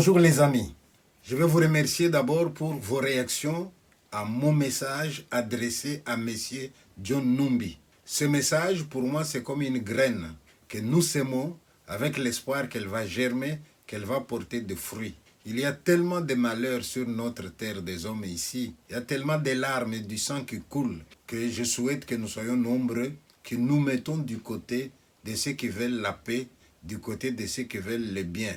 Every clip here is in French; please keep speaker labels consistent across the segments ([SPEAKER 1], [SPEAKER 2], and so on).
[SPEAKER 1] Bonjour les amis, je vais vous remercier d'abord pour vos réactions à mon message adressé à Monsieur John Numbi. Ce message pour moi c'est comme une graine que nous sémons avec l'espoir qu'elle va germer, qu'elle va porter des fruits. Il y a tellement de malheurs sur notre terre des hommes ici, il y a tellement de larmes et du sang qui coule que je souhaite que nous soyons nombreux, que nous mettons du côté de ceux qui veulent la paix, du côté de ceux qui veulent le bien.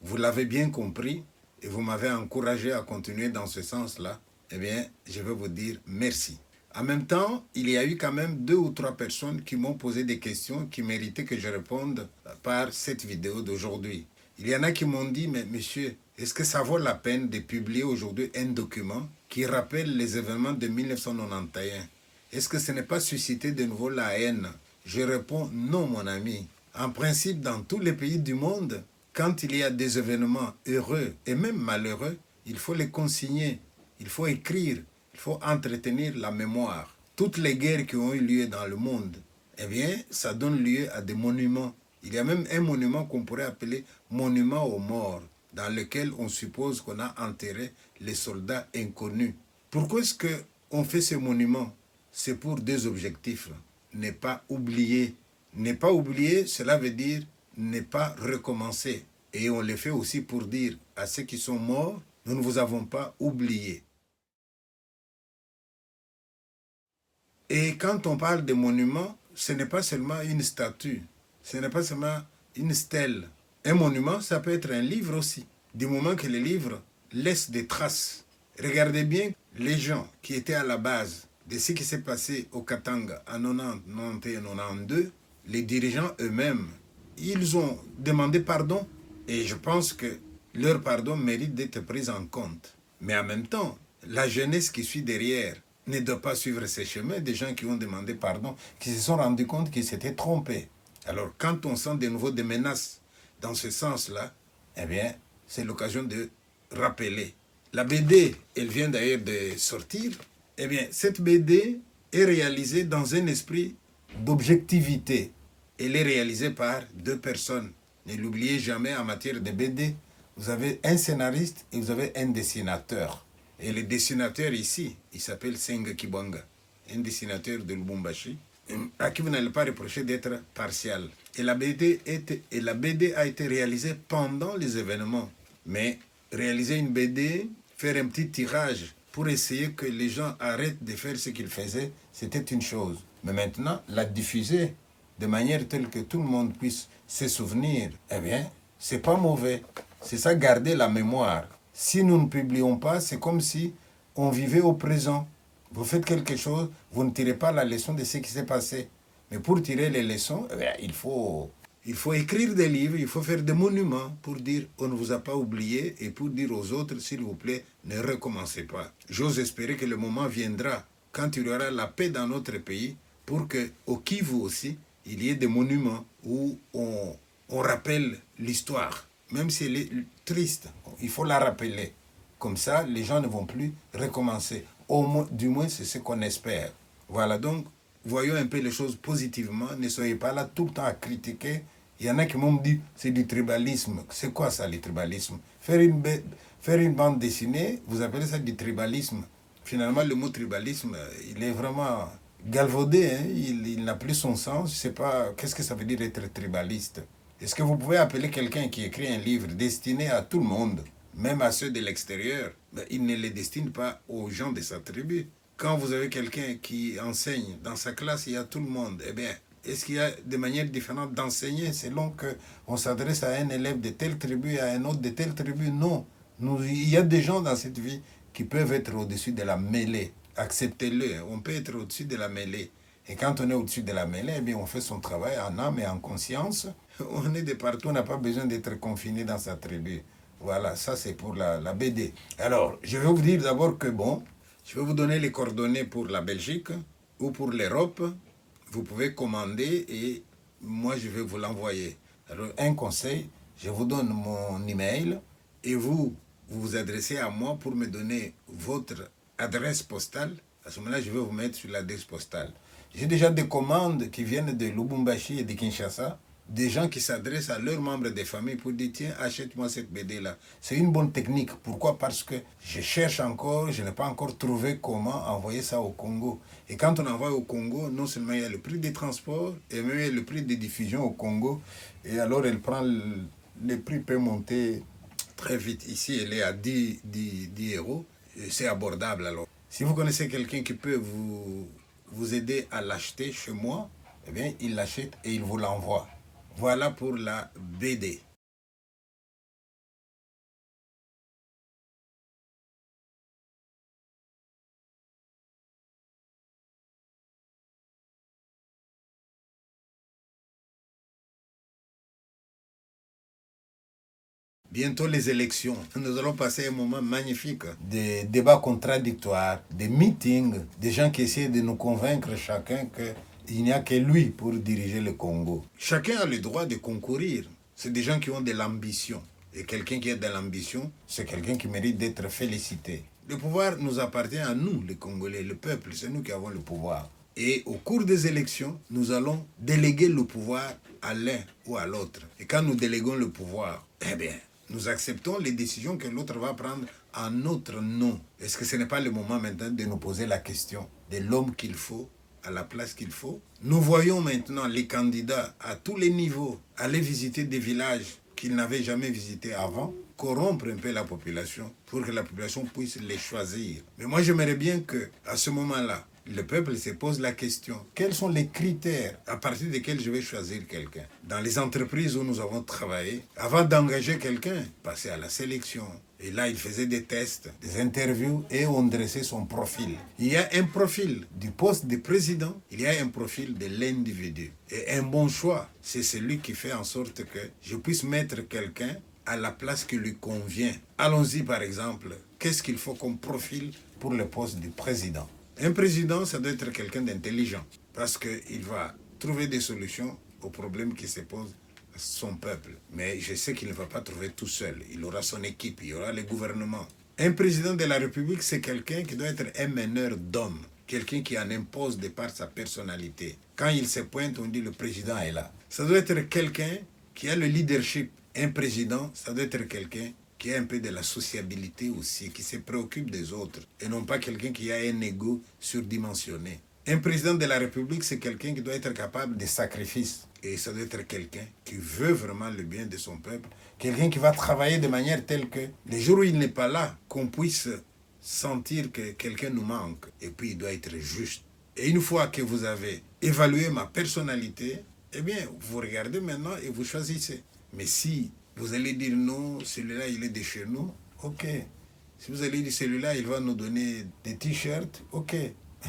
[SPEAKER 1] Vous l'avez bien compris et vous m'avez encouragé à continuer dans ce sens-là. Eh bien, je vais vous dire merci. En même temps, il y a eu quand même 2 ou 3 personnes qui m'ont posé des questions qui méritaient que je réponde par cette vidéo d'aujourd'hui. Il y en a qui m'ont dit, mais monsieur, est-ce que ça vaut la peine de publier aujourd'hui un document qui rappelle les événements de 1991? Est-ce que ce n'est pas susciter de nouveau la haine? Je réponds non, mon ami. En principe, dans tous les pays du monde, quand il y a des événements heureux et même malheureux, il faut les consigner, il faut écrire, il faut entretenir la mémoire. Toutes les guerres qui ont eu lieu dans le monde, eh bien, ça donne lieu à des monuments. Il y a même un monument qu'on pourrait appeler monument aux morts, dans lequel on suppose qu'on a enterré les soldats inconnus. Pourquoi est-ce qu'on fait ce monument? C'est pour 2 objectifs. Ne pas oublier. Ne pas oublier, cela veut dire ne pas recommencer. Et on le fait aussi pour dire à ceux qui sont morts, nous ne vous avons pas oublié. Et quand on parle de monument, ce n'est pas seulement une statue, ce n'est pas seulement une stèle. Un monument, ça peut être un livre aussi, du moment que le livre laisse des traces. Regardez bien les gens qui étaient à la base de ce qui s'est passé au Katanga en 90, 91, 92, les dirigeants eux-mêmes, ils ont demandé pardon et je pense que leur pardon mérite d'être pris en compte. Mais en même temps, la jeunesse qui suit derrière ne doit pas suivre ces chemins des gens qui ont demandé pardon, qui se sont rendus compte qu'ils s'étaient trompés. Alors quand on sent de nouveau des menaces dans ce sens-là, eh bien, c'est l'occasion de rappeler. La BD, elle vient d'ailleurs de sortir. Eh bien, cette BD est réalisée dans un esprit d'objectivité. Elle est réalisée par 2 personnes. Ne l'oubliez jamais, en matière de BD, vous avez un scénariste et vous avez un dessinateur. Et le dessinateur ici, il s'appelle Senga Kibwanga, un dessinateur de Lubumbashi, à qui vous n'allez pas reprocher d'être partial. Et la BD a été réalisée pendant les événements. Mais réaliser une BD, faire un petit tirage pour essayer que les gens arrêtent de faire ce qu'ils faisaient, c'était une chose. Mais maintenant, la diffuser de manière telle que tout le monde puisse se souvenir, eh bien, c'est pas mauvais. C'est ça, garder la mémoire. Si nous ne publions pas, c'est comme si on vivait au présent. Vous faites quelque chose, vous ne tirez pas la leçon de ce qui s'est passé. Mais pour tirer les leçons, eh bien, il faut écrire des livres, il faut faire des monuments pour dire on ne vous a pas oublié et pour dire aux autres, s'il vous plaît, ne recommencez pas. J'ose espérer que le moment viendra quand il y aura la paix dans notre pays pour qu'au Kivu aussi, il y ait des monuments où on rappelle l'histoire. Même si elle est triste, il faut la rappeler. Comme ça, les gens ne vont plus recommencer. Du moins, c'est ce qu'on espère. Voilà, donc, voyons un peu les choses positivement. Ne soyez pas là tout le temps à critiquer. Il y en a qui m'ont dit, c'est du tribalisme. C'est quoi ça, le tribalisme? Faire une bande dessinée, vous appelez ça du tribalisme. Finalement, le mot tribalisme, il est vraiment galvaudé. Hein? Il n'a plus son sens. Je ne sais pas, qu'est-ce que ça veut dire être tribaliste? Est-ce que vous pouvez appeler quelqu'un qui écrit un livre destiné à tout le monde, même à ceux de l'extérieur? Il ne les destine pas aux gens de sa tribu. Quand vous avez quelqu'un qui enseigne dans sa classe, il y a tout le monde. Eh bien, est-ce qu'il y a des manières différentes d'enseigner selon qu'on s'adresse à un élève de telle tribu et à un autre de telle tribu? Non. Il y a des gens dans cette vie qui peuvent être au-dessus de la mêlée. Acceptez-le, on peut être au-dessus de la mêlée. Et quand on est au-dessus de la mêlée, eh bien, on fait son travail en âme et en conscience. On est de partout, on n'a pas besoin d'être confiné dans sa tribu. Voilà, ça c'est pour la BD. Alors, je vais vous dire d'abord que bon, je vais vous donner les coordonnées pour la Belgique ou pour l'Europe. Vous pouvez commander et moi je vais vous l'envoyer. Alors, un conseil, je vous donne mon email et vous vous adressez à moi pour me donner votre adresse postale. À ce moment-là, je vais vous mettre sur l'adresse postale. J'ai déjà des commandes qui viennent de Lubumbashi et de Kinshasa. des gens qui s'adressent à leurs membres des familles pour dire tiens, achète-moi cette BD-là. C'est une bonne technique. Pourquoi? Parce que je cherche encore, je n'ai pas encore trouvé comment envoyer ça au Congo. Et quand on envoie au Congo, non seulement il y a le prix des transports, et même il y a le prix de diffusion au Congo. Et alors le prix peut monter très vite. Ici, elle est à 10 euros. C'est abordable alors. Si vous connaissez quelqu'un qui peut vous aider à l'acheter chez moi, eh bien, il l'achète et il vous l'envoie. Voilà pour la BD. Bientôt les élections. Nous allons passer un moment magnifique. Des débats contradictoires, des meetings, des gens qui essaient de nous convaincre chacun qu'il n'y a que lui pour diriger le Congo. Chacun a le droit de concourir. C'est des gens qui ont de l'ambition. Et quelqu'un qui a de l'ambition, c'est quelqu'un qui mérite d'être félicité. Le pouvoir nous appartient à nous, les Congolais, le peuple, c'est nous qui avons le pouvoir. Et au cours des élections, nous allons déléguer le pouvoir à l'un ou à l'autre. Et quand nous déléguons le pouvoir, eh bien, nous acceptons les décisions que l'autre va prendre en notre nom. Est-ce que ce n'est pas le moment maintenant de nous poser la question de l'homme qu'il faut à la place qu'il faut? Nous voyons maintenant les candidats à tous les niveaux aller visiter des villages qu'ils n'avaient jamais visités avant, corrompre un peu la population pour que la population puisse les choisir. Mais moi, j'aimerais bien qu'à ce moment-là, le peuple se pose la question, quels sont les critères à partir desquels je vais choisir quelqu'un? Dans les entreprises où nous avons travaillé, avant d'engager quelqu'un, passer à la sélection. Et là, il faisait des tests, des interviews et on dressait son profil. Il y a un profil du poste de président, il y a un profil de l'individu. Et un bon choix, c'est celui qui fait en sorte que je puisse mettre quelqu'un à la place qui lui convient. Allons-y par exemple, qu'est-ce qu'il faut comme profil pour le poste de président? Un président, ça doit être quelqu'un d'intelligent parce qu'il va trouver des solutions aux problèmes qui se posent à son peuple. Mais je sais qu'il ne va pas trouver tout seul. Il aura son équipe, il y aura le gouvernement. Un président de la République, c'est quelqu'un qui doit être un meneur d'hommes, quelqu'un qui en impose de par sa personnalité. Quand il se pointe, on dit le président est là. Ça doit être quelqu'un qui a le leadership. Un président, ça doit être quelqu'un qui a un peu de la sociabilité aussi, qui se préoccupe des autres, et non pas quelqu'un qui a un ego surdimensionné. Un président de la République, c'est quelqu'un qui doit être capable de sacrifices. Et ça doit être quelqu'un qui veut vraiment le bien de son peuple, quelqu'un qui va travailler de manière telle que, les jours où il n'est pas là, qu'on puisse sentir que quelqu'un nous manque. Et puis, il doit être juste. Et une fois que vous avez évalué ma personnalité, eh bien, vous regardez maintenant et vous choisissez. Mais si vous allez dire non, celui-là, il est de chez nous, ok. Si vous allez dire celui-là, il va nous donner des t-shirts, ok.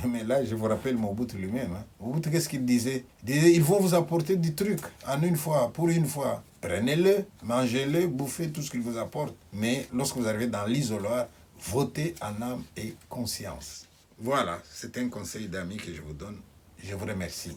[SPEAKER 1] Mais là, je vous rappelle Mobutu lui-même. Hein. Mobutu, qu'est-ce qu'il disait? Il disait, ils vont vous apporter du truc en une fois, pour une fois. Prenez-le, mangez-le, bouffez tout ce qu'ils vous apportent. Mais lorsque vous arrivez dans l'isoloir, votez en âme et conscience. Voilà, c'est un conseil d'amis que je vous donne. Je vous remercie.